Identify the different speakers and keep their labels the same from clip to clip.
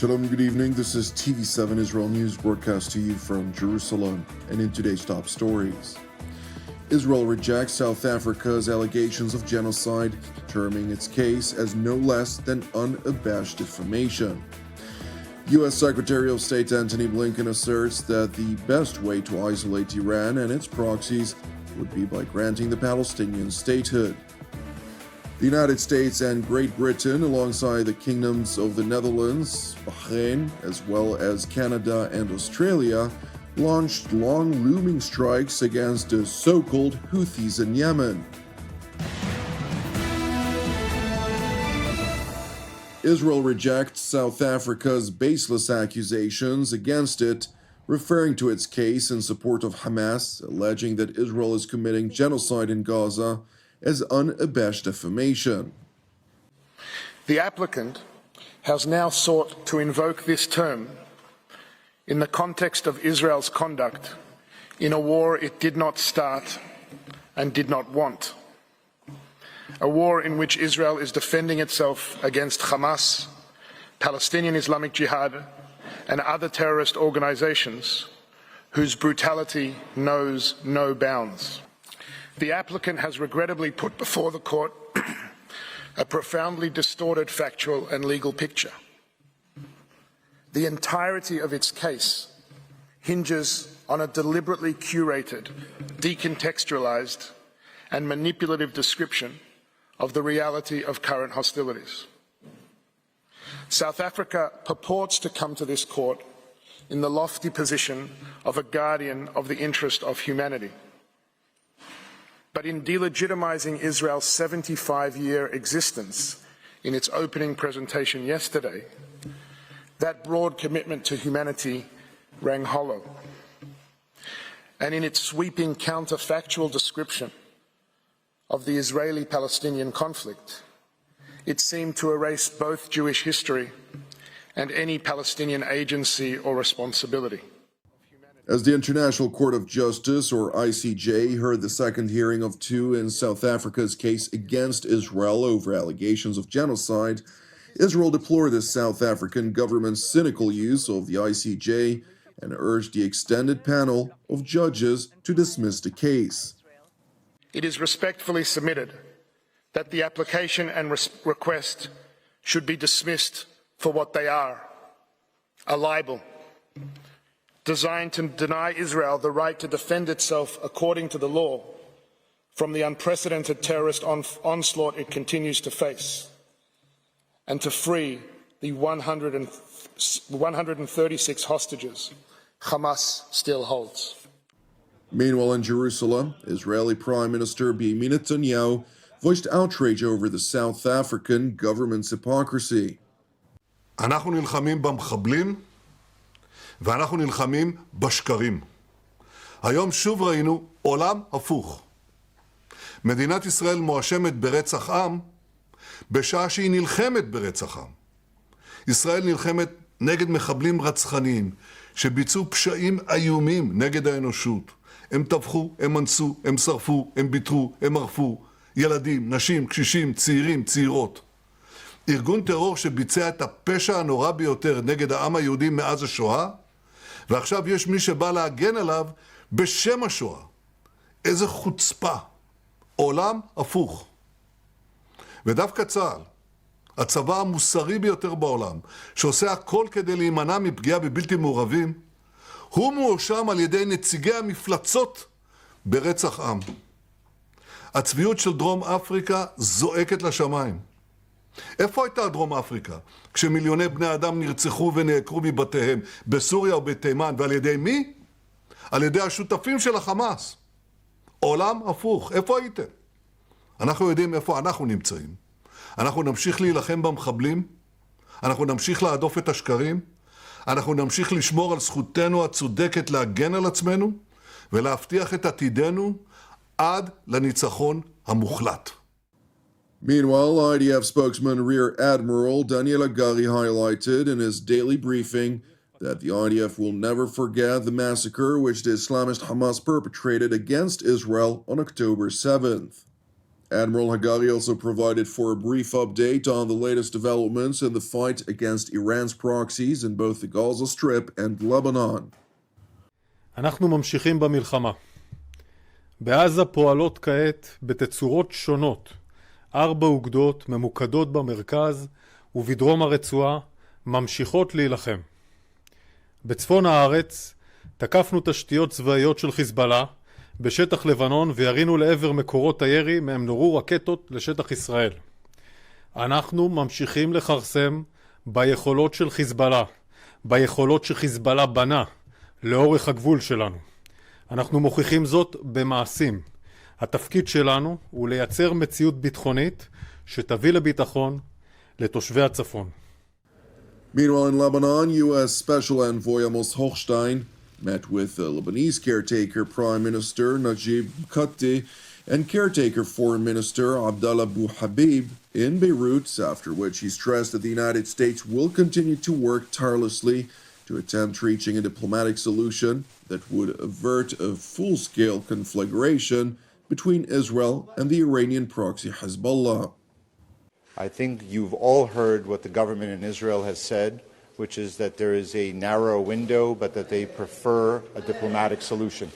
Speaker 1: Shalom, good evening. This is TV7 Israel News broadcast to you from Jerusalem. And in today's top stories, Israel rejects South Africa's allegations of genocide, terming its case as no less than unabashed defamation. U.S. Secretary of State Antony Blinken asserts that the best way to isolate Iran and its proxies would be by granting the Palestinian statehood. The United States and Great Britain, alongside the kingdoms of the Netherlands, Bahrain, as well as Canada and Australia, launched long-looming strikes against the so-called Houthis in Yemen. Israel rejects South Africa's baseless accusations against it, referring to its case in support of Hamas, alleging that Israel is committing genocide in Gaza, as unabashed defamation.
Speaker 2: The applicant has now sought to invoke this term in the context of Israel's conduct in a war it did not start and did not want. A war in which Israel is defending itself against Hamas, Palestinian Islamic Jihad, and other terrorist organizations whose brutality knows no bounds. The applicant has regrettably put before the court a profoundly distorted factual and legal picture. The entirety of its case hinges on a deliberately curated, decontextualized, and manipulative description of the reality of current hostilities. South Africa purports to come to this court in the lofty position of a guardian of the interest of humanity. But in delegitimizing Israel's 75-year existence in its opening presentation yesterday, that broad commitment to humanity rang hollow. And in its sweeping counterfactual description of the Israeli-Palestinian conflict, it seemed to erase both Jewish history and any Palestinian agency or responsibility. As
Speaker 1: the International Court of Justice, or ICJ, heard the second hearing of two in South Africa's case against Israel over allegations of genocide, Israel deplored the South African government's cynical use of the ICJ and urged the extended panel of judges to dismiss the case.
Speaker 2: It is respectfully submitted that the application and request should be dismissed for what they are: a libel, designed to deny Israel the right to defend itself according to the law from the unprecedented terrorist onslaught it continues to face, and to free the 136 hostages Hamas still holds.
Speaker 1: Meanwhile, in Jerusalem, Israeli Prime Minister Benjamin Netanyahu voiced outrage over the South African government's hypocrisy.
Speaker 3: אנחנו נלחמים במחבלים ואנחנו נלחמים בשקרים. היום שוב ראינו עולם הפוך. מדינת ישראל מואשמת ברצח עם בשעה שהיא נלחמת ברצח עם. ישראל נלחמת נגד מחבלים רצחניים שביצעו פשעים איומים נגד האנושות. הם טבחו, הם אנסו, הם שרפו, הם ביטרו, הם ערפו. ילדים, נשים, קשישים, צעירים, צעירות. ארגון טרור שביצע את הפשע הנורא ביותר נגד העם היהודי מאז השואה, ועכשיו יש מי שבא להגן עליו בשם השואה. איזה חוצפה. עולם הפוך. ודווקא צה"ל, הצבא המוסרי ביותר בעולם, שעושה הכל כדי להימנע מפגיעה בבלתי מעורבים, הוא מואשם על ידי נציגי המפלצות ברצח עם. הצביעות של דרום אפריקה זועקת לשמיים. איפה הייתה דרום אפריקה? כשמיליוני בני אדם נרצחו ונעקרו מבתיהם בסוריה ובתימן, ועל ידי מי? על ידי השותפים של החמאס. עולם הפוך. איפה הייתם? אנחנו יודעים איפה אנחנו נמצאים. אנחנו נמשיך להילחם במחבלים, אנחנו נמשיך להדוף את השקרים, אנחנו נמשיך לשמור על זכותנו הצודקת להגן על עצמנו ולהבטיח את עתידנו עד לניצחון המוחלט.
Speaker 1: Meanwhile, IDF spokesman Rear Admiral Daniel Agari highlighted in his daily briefing that the IDF will never forget the massacre which the Islamist Hamas perpetrated against Israel on October 7th. Admiral Hagari also provided for a brief update on the latest developments in the fight against Iran's proxies in both the Gaza Strip and Lebanon.
Speaker 4: אנחנו ממשיכים במלחמה. בעזה פועלות כעת בתצורות שונות 4 אוגדות ממוקדות במרכז ובדרום הרצועה ממשיכות להילחם. בצפון הארץ תקפנו תשתיות צבאיות של חיזבאללה בשטח לבנון וירינו לעבר מקורות הירי מהם נורו רקטות לשטח ישראל. אנחנו ממשיכים לחרסם ביכולות של חיזבאללה, ביכולות שחיזבאללה בנה לאורך הגבול שלנו. אנחנו מוכיחים זאת במעשים. התפקיד שלנו הוא לייצר מציאות ביטחונית שתביא לביטחון לתושבי הצפון.
Speaker 1: Meanwhile, in Lebanon, U.S. Special Envoy Amos Hochstein met with the Lebanese caretaker Prime Minister Najib Mikati and caretaker Foreign Minister Abdallah Abu Habib in Beirut, after which he stressed that the United States will continue to work tirelessly to attempt reaching a diplomatic solution that would avert a full-scale conflagration between Israel and the Iranian proxy Hezbollah.
Speaker 5: I think you've all heard what the government in Israel has said, which is that there is a narrow window, but that they prefer a diplomatic solution.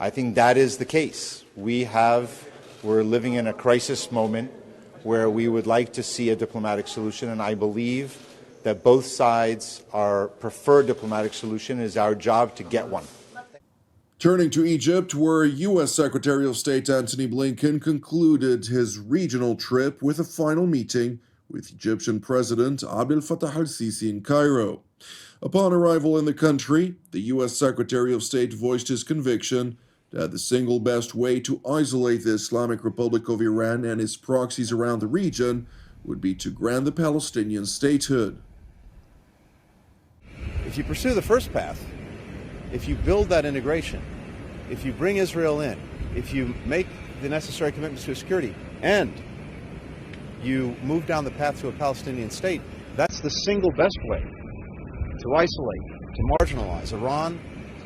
Speaker 5: I think that is the case. We're living in a crisis moment where we would like to see a diplomatic solution, and I believe that both sides are preferred diplomatic solution. It is our job to get one.
Speaker 1: Turning to Egypt, where U.S. Secretary of State Antony Blinken concluded his regional trip with a final meeting with Egyptian President Abdel Fattah al-Sisi in Cairo. Upon arrival in the country, the U.S. Secretary of State voiced his conviction that the single best way to isolate the Islamic Republic of Iran and its proxies around the region would be to grant the Palestinian statehood.
Speaker 6: If you pursue the first path, if you build that integration, if you bring Israel in, if you make the necessary commitments to security, and you move down the path to a Palestinian state, that's the single best way to isolate, to marginalize Iran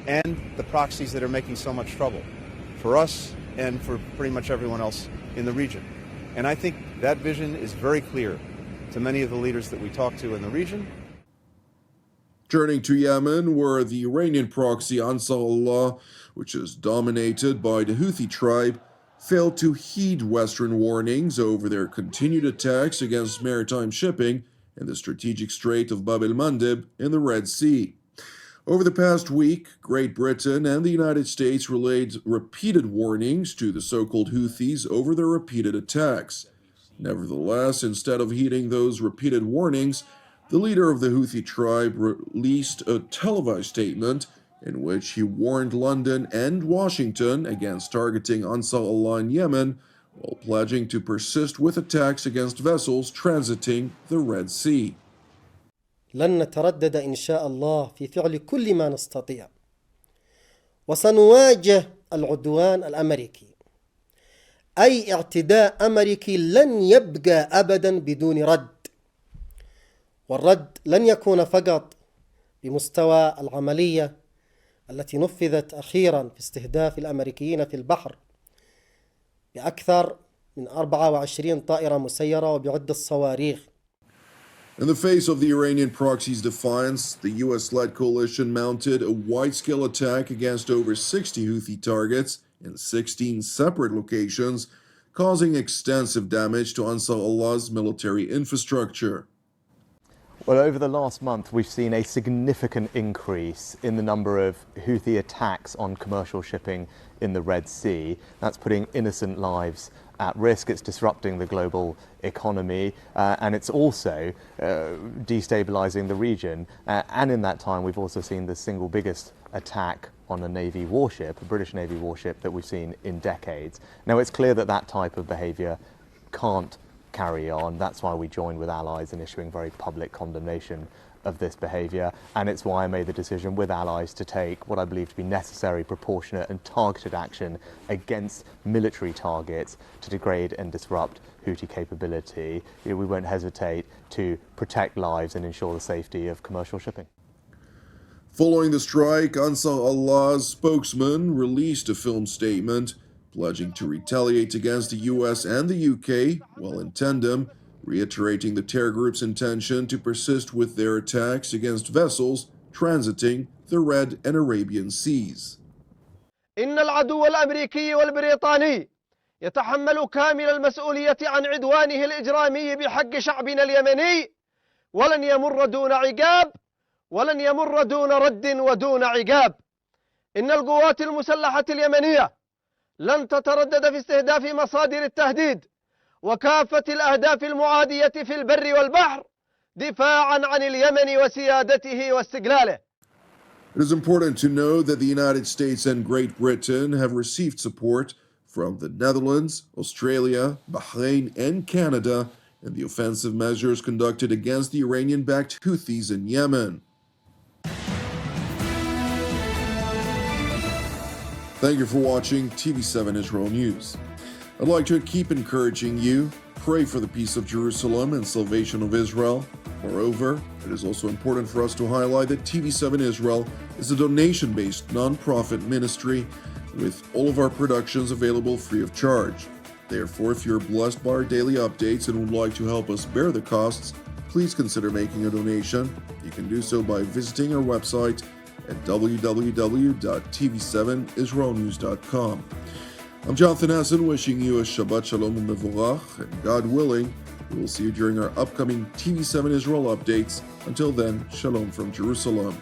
Speaker 6: and the proxies that are making so much trouble for us and for pretty much everyone else in the region. And I think that vision is very clear to many of the leaders that we talk to in the region.
Speaker 1: Turning to Yemen, where the Iranian proxy Ansar Allah, which is dominated by the Houthi tribe, failed to heed Western warnings over their continued attacks against maritime shipping in the strategic Strait of Bab el-Mandeb in the Red Sea. Over the past week, Great Britain and the United States relayed repeated warnings to the so-called Houthis over their repeated attacks. Nevertheless, instead of heeding those repeated warnings, the leader of the Houthi tribe released a televised statement in which he warned London and Washington against targeting Ansar Allah in Yemen, while pledging to persist with attacks against vessels transiting the Red Sea.
Speaker 7: لن نتردد إن شاء الله في فعل كل ما نستطيع وسنواجه العدوان الأمريكي. أي اعتداء أمريكي لن يبقى أبدا بدون رد، والرد لن يكون فقط بمستوى العملية التي نفذت أخيرا في استهداف الأمريكيين في البحر بأكثر من 24 طائرة مسيرة وبعدة صواريخ.
Speaker 1: In the face of the Iranian proxy's defiance, the US-led coalition mounted a wide-scale attack against over 60 Houthi targets in 16 separate locations, causing extensive damage to Ansar Allah's military infrastructure.
Speaker 8: Well, over the last month, we've seen a significant increase in the number of Houthi attacks on commercial shipping in the Red Sea. That's putting innocent lives at risk. It's disrupting the global economy, and it's also destabilizing the region. And in that time, we've also seen the single biggest attack on a Navy warship, a British Navy warship, that we've seen in decades. Now, it's clear that that type of behavior can't carry on. That's why we joined with allies in issuing very public condemnation of this behaviour, and it's why I made the decision with allies to take what I believe to be necessary, proportionate and targeted action against military targets to degrade and disrupt Houthi capability. We won't hesitate to protect lives and ensure the safety of commercial shipping.
Speaker 1: Following the strike, Ansar Allah's spokesman released a film statement pledging to retaliate against the US and the UK, while in tandem, reiterating the terror group's intention to persist with their attacks against vessels transiting the Red and Arabian Seas.
Speaker 9: إن العدو الأمريكي والبريطاني يتحمل كامل المسؤولية عن عدوانه الإجرامي بحق شعبنا اليمني، ولن يمر دون عقاب، ولن يمر دون رد ودون عقاب. إن القوات المسلحة اليمنية لن تتردد في استهداف مصادر التهديد وكافة الأهداف المعادية في البر والبحر دفاعا عن اليمن وسيادته واستقلاله.
Speaker 1: It is important to know that the United States and Great Britain have received support from the Netherlands, Australia, Bahrain, and Canada in the offensive measures conducted against the Iranian-backed Houthis in Yemen. Thank you for watching TV7 Israel News. I'd like to keep encouraging you, pray for the peace of Jerusalem and salvation of Israel. Moreover, it is also important for us to highlight that TV7 Israel is a donation-based non-profit ministry with all of our productions available free of charge. Therefore, if you're blessed by our daily updates and would like to help us bear the costs, please consider making a donation. You can do so by visiting our website at www.tv7israelnews.com. I'm Jonathan Hessen, wishing you a Shabbat Shalom u'Mevorach, and God willing, we will see you during our upcoming TV7 Israel updates. Until then, Shalom from Jerusalem.